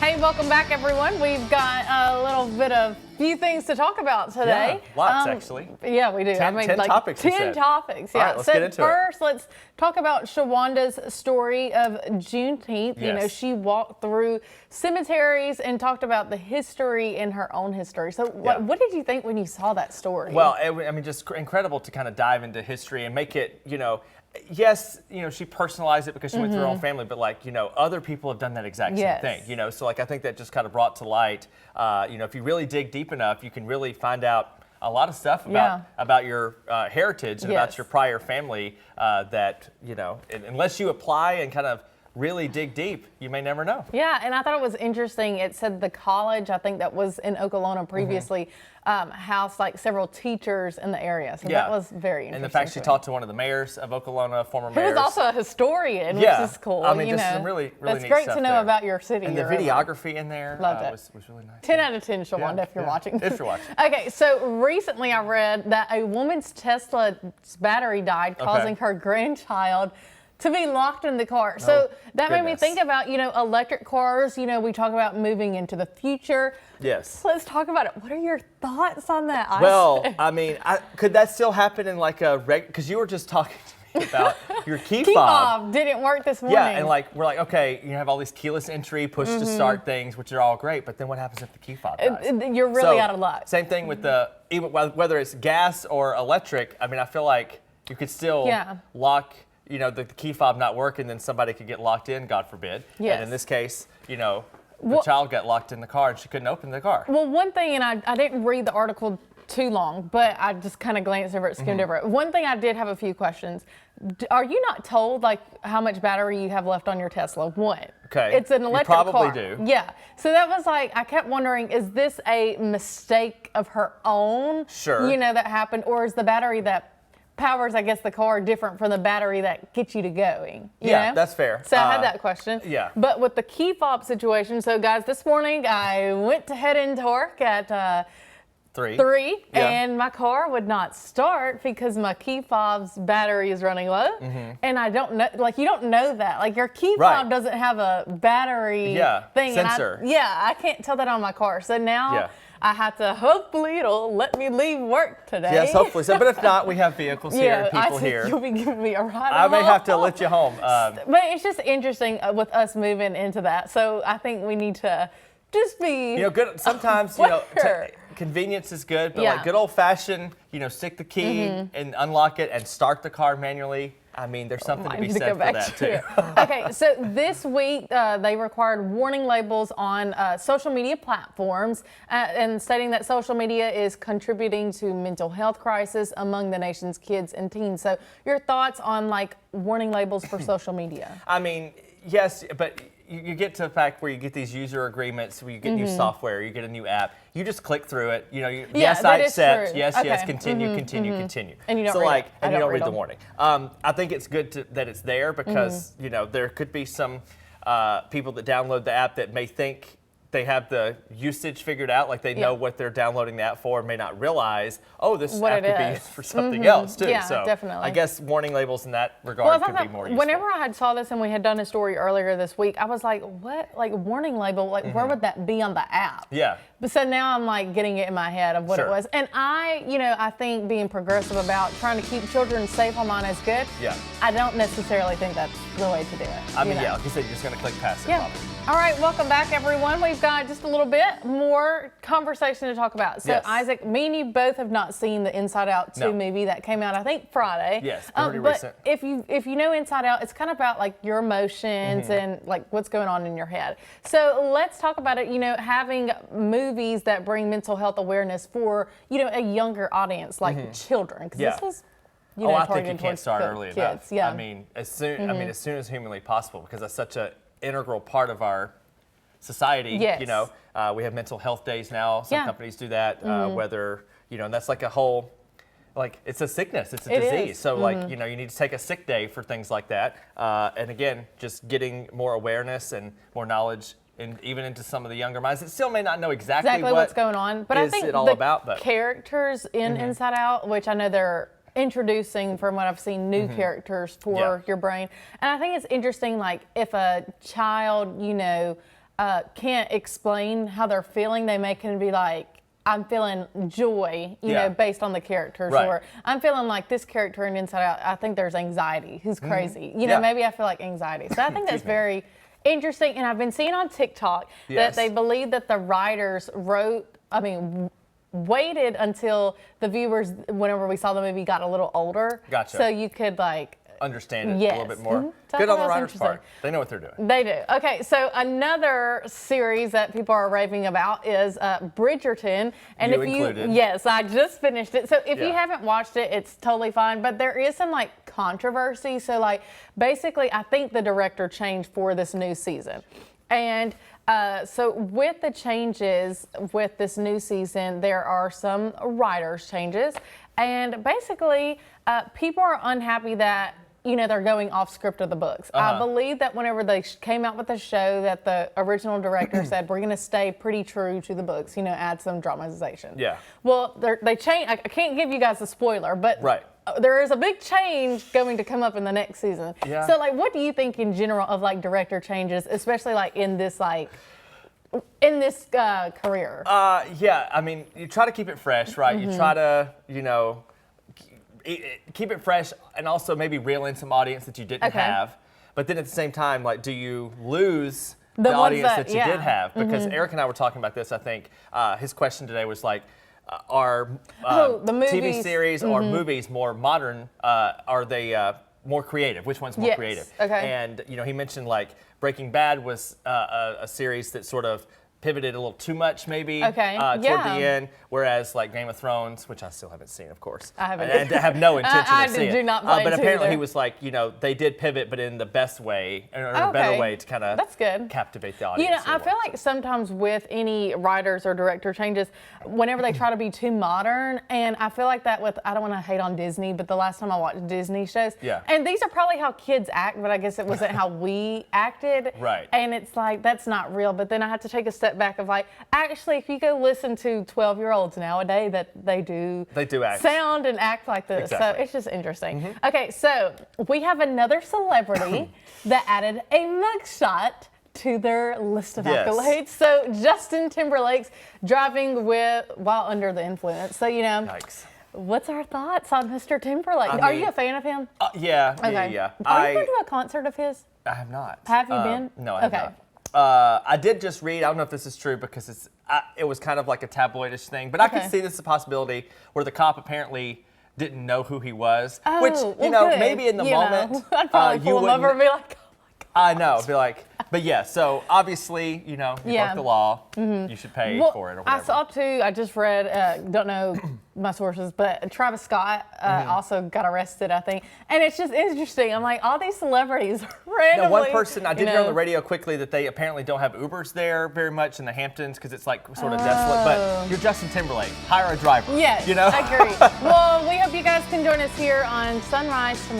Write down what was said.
Hey, welcome back, everyone. We've got a little bit of few things to talk about today. Yeah, lots actually. Yeah, we do. 10 topics. 10 topics. Yeah. All right, let's get into first, let's talk about Shawanda's story of Juneteenth. Yes. You know, she walked through cemeteries and talked about the history in her own history. So, what did you think when you saw that story? Well, I mean, just incredible to kind of dive into history and make it, yes, she personalized it because she went through her own family, but other people have done that exact same thing, so I think that just kind of brought to light, if you really dig deep enough, you can really find out a lot of stuff about your heritage and about your prior family that, unless you apply and kind of really dig deep, you may never know. Yeah, and I thought it was interesting. It said the college, I think that was in Okolona previously, housed like several teachers in the area. So that was very interesting. And the fact she talked to one of the mayors of Okolona, former mayor. Who was also a historian, which is cool. I mean, just some really that's neat great stuff to know there. about your city. And the videography in there was really nice. 10 out of 10, Shawanda, if you're watching. If you're watching. Okay, so recently I read that a woman's Tesla's battery died, causing her grandchild to be locked in the car. So that made me think about, electric cars. We talk about moving into the future. Yes. So let's talk about it. What are your thoughts on that? Well, I mean, could that still happen in like a because you were just talking to me about your key fob didn't work this morning. Yeah, and we're like, okay, you have all these keyless entry, push to start things, which are all great, but then what happens if the key fob dies? You're really out of luck. Same thing with even whether it's gas or electric. I mean, I feel like you could still lock. The key fob not work, and then somebody could get locked in, God forbid. Yes. And in this case, the child got locked in the car and she couldn't open the car. Well, one thing, and I didn't read the article too long, but I just kind of glanced over it, skimmed over it. One thing I did have a few questions. Are you not told how much battery you have left on your Tesla? One. Okay. It's an electric car. You probably do. Yeah. So that was I kept wondering, is this a mistake of her own? Sure. That happened, or is the battery that powers, I guess, the car different from the battery that gets you to going? You know? That's fair. So I had that question. Yeah. But with the key fob situation, so guys, this morning I went to head into work at 3, and my car would not start because my key fob's battery is running low. And I don't know, you don't know that. Your key fob doesn't have a battery thing. Sensor. And I can't tell that on my car. So now I have to, hopefully it'll let me leave work today. Yes, hopefully so. But if not, we have vehicles here, people here. You'll be giving me a ride I may have to lift you home. But it's just interesting with us moving into that. So I think we need to just be good. Sometimes, convenience is good, but good old fashioned, stick the key and unlock it and start the car manually. I mean, there's something to be said for that too. Okay, so this week they required warning labels on social media platforms and stating that social media is contributing to mental health crisis among the nation's kids and teens. So your thoughts on warning labels for social media? I mean, yes, but you get to the fact where you get these user agreements, where you get new software, you get a new app, you just click through it. Yes, I accept. Yes, yes, continue, continue. And you don't you don't read the warning. I think it's good that it's there because there could be some people that download the app that may think they have the usage figured out, they know what they're downloading the app for, and may not realize, this app could be used for something else too. Yeah, so definitely. I guess warning labels in that regard could be more useful. Whenever I had saw this and we had done a story earlier this week, I was like, what? Warning label? Where would that be on the app? Yeah. But so now I'm getting it in my head of what it was. And I think being progressive about trying to keep children safe online is good. Yeah. I don't necessarily think that's the way to do it. I mean, like you said, you're just going to click past it. Yeah. All right, welcome back, everyone. We've got just a little bit more conversation to talk about. So, Isaac, me and you both have not seen the Inside Out 2 movie that came out, I think, Friday. Yes, pretty recent. But if you know Inside Out, it's kind of about your emotions and what's going on in your head. So let's talk about it. Having movies that bring mental health awareness for a younger audience, like children, because this was. I think you can't start early enough. Yeah. I mean, as soon as humanly possible, because that's such an integral part of our society. Yes. We have mental health days now. Some companies do that. Whether and that's a whole, it's a sickness. It's a disease. So you need to take a sick day for things like that. And again, just getting more awareness and more knowledge. And even into some of the younger minds, it still may not know exactly what's going on. But I think it all about, but characters in Inside Out, which I know they're introducing, from what I've seen, new characters for your brain. And I think it's interesting, if a child, can't explain how they're feeling. They may can be like, I'm feeling joy, you know, based on the characters, or I'm feeling like this character in Inside Out, I think there's anxiety. Who's crazy? You know, maybe I feel like anxiety. So I think that's very interesting. And I've been seeing on TikTok that they believe that the writers waited until the viewers, whenever we saw the movie, got a little older. Gotcha. So you could like understand it a little bit more. So good on the writer's part. They know what they're doing. They do. Okay, so another series that people are raving about is Bridgerton. And you included. Yes, I just finished it. So if you haven't watched it, it's totally fine. But there is some like controversy. So like basically, I think the director changed for this new season. And so with the changes with this new season, there are some writers changes. And basically, people are unhappy that they're going off script of the books. I believe that whenever they came out with the show, that the original director said, we're going to stay pretty true to the books, add some dramatization. Yeah. Well, they changed. I can't give you guys a spoiler, but there is a big change going to come up in the next season. Yeah. So, like, what do you think in general of, like, director changes, especially, like, in this career? Yeah, I mean, you try to keep it fresh, right? You try to, keep it fresh and also maybe reel in some audience that you didn't have. But then at the same time, like, do you lose the audience that you did have? Because Eric and I were talking about this, I think. His question today was like, are the TV series or movies more modern? Are they more creative? Which one's more creative? Okay. And, he mentioned like Breaking Bad was a series that sort of pivoted a little too much maybe toward the end, whereas like Game of Thrones, which I still haven't seen, of course. I haven't. And I have no intention of seeing it. I do not plan but apparently either. he was like, they did pivot, but in the best way, or a better way to kind of captivate the audience. I feel like sometimes with any writers or director changes, whenever they try to be too modern, and I feel like that with, I don't want to hate on Disney, but the last time I watched Disney shows, and these are probably how kids act, but I guess it wasn't how we acted. Right. And it's like, that's not real. But then I had to take a step back of like, actually, if you go listen to 12-year-olds nowadays, that they do act. Sound and act like this. Exactly. So it's just interesting. Okay, so we have another celebrity that added a mugshot to their list of accolades. So Justin Timberlake's driving while under the influence. So, Yikes. What's our thoughts on Mr. Timberlake? Are you a fan of him? Yeah. Are you going to a concert of his? I have not. Have you been? No, I have not. I did just read, I don't know if this is true because it was kind of like a tabloidish thing, but I could see this as a possibility where the cop apparently didn't know who he was, which, maybe in the moment, I'd probably pull him over and be like, I know, be like, but yeah, so obviously, you broke the law, you should pay for it or whatever. I saw too, I just read, don't know my sources, but Travis Scott also got arrested, I think. And it's just interesting. I'm like, all these celebrities randomly. Now, one person, I did hear on the radio quickly that they apparently don't have Ubers there very much in the Hamptons because it's like sort of desolate. But you're Justin Timberlake. Hire a driver. Yes, I agree. Well, we hope you guys can join us here on Sunrise tomorrow.